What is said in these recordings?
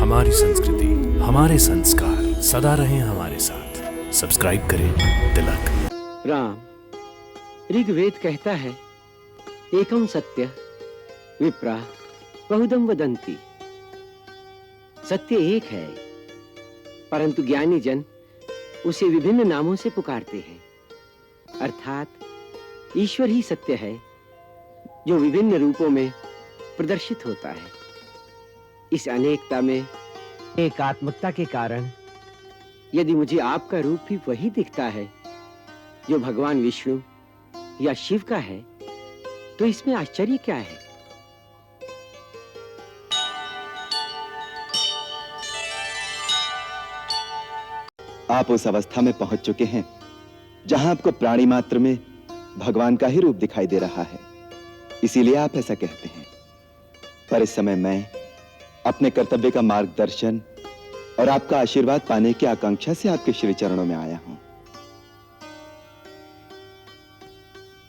हमारी संस्कृति, हमारे संस्कार सदा रहें हमारे साथ। सब्सक्राइब करें तिलक। राम, ऋग्वेद कहता है, एकम सत्य विप्रा बहुदम वदंती। सत्य एक है, परंतु ज्ञानी जन उसे विभिन्न नामों से पुकारते हैं। अर्थात ईश्वर ही सत्य है, जो विभिन्न रूपों में प्रदर्शित होता है। इस अनेकता में एकात्मकता के कारण यदि मुझे आपका रूप भी वही दिखता है जो भगवान विष्णु या शिव का है, तो इसमें आश्चर्य क्या है? आप उस अवस्था में पहुंच चुके हैं जहां आपको प्राणी मात्र में भगवान का ही रूप दिखाई दे रहा है, इसीलिए आप ऐसा कहते हैं। पर इस समय मैं अपने कर्तव्य का मार्गदर्शन और आपका आशीर्वाद पाने की आकांक्षा से आपके श्री चरणों में आया हूं।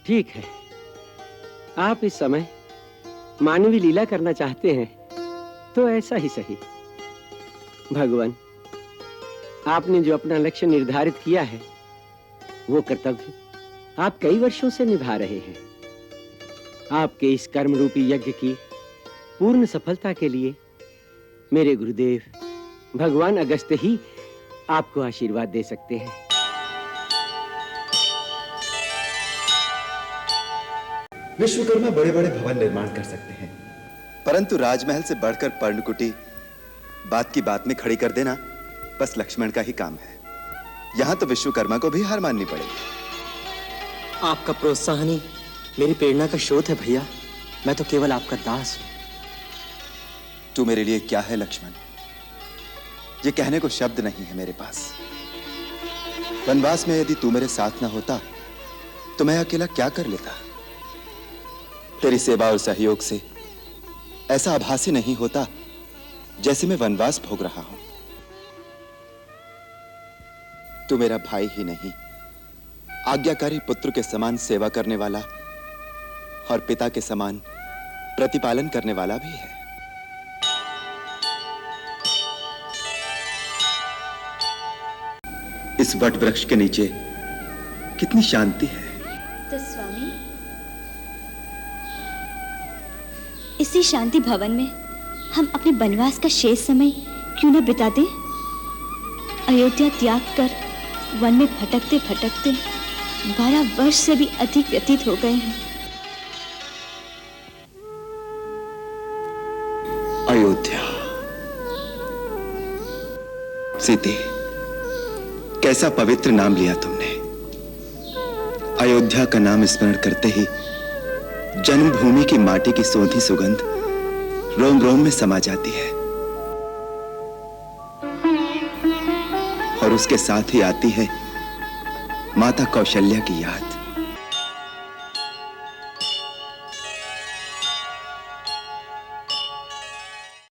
ठीक है, आप इस समय मानवीय लीला करना चाहते हैं तो ऐसा ही सही। भगवान, आपने जो अपना लक्ष्य निर्धारित किया है, वो कर्तव्य आप कई वर्षों से निभा रहे हैं। आपके इस कर्म रूपी यज्ञ की पूर्ण सफलता के लिए मेरे गुरुदेव भगवान अगस्त्य ही आपको आशीर्वाद दे सकते हैं। विश्वकर्मा बड़े-बड़े भवन निर्माण कर सकते हैं, परंतु राजमहल से बढ़कर पर्णकुटी बात की बात में खड़ी कर देना बस लक्ष्मण का ही काम है। यहां तो विश्वकर्मा को भी हार माननी पड़ेगी। आपका प्रोत्साहन ही मेरी प्रेरणा का स्रोत है भैया। मैं तो केवल आपका दास हूं। तू मेरे लिए क्या है लक्ष्मण, ये कहने को शब्द नहीं है मेरे पास। वनवास में यदि तू मेरे साथ ना होता तो मैं अकेला क्या कर लेता। तेरी सेवा और सहयोग से ऐसा आभास ही नहीं होता जैसे मैं वनवास भोग रहा हूं। तू मेरा भाई ही नहीं, आज्ञाकारी पुत्र के समान सेवा करने वाला और पिता के समान प्रतिपालन करने वाला भी है। इस वट वृक्ष के नीचे कितनी शांति है। तो स्वामी, इसी शांति भवन में हम अपने वनवास का शेष समय क्यों न बिता दें? अयोध्या त्याग कर वन में भटकते भटकते 12 वर्ष से भी अधिक व्यतीत हो गए हैं। अयोध्या, सीते, कैसा पवित्र नाम लिया तुमने। अयोध्या का नाम स्मरण करते ही जन्मभूमि की माटी की सोंधी सुगंध रोम रोम में समा जाती है, और उसके साथ ही आती है माता कौशल्या की याद।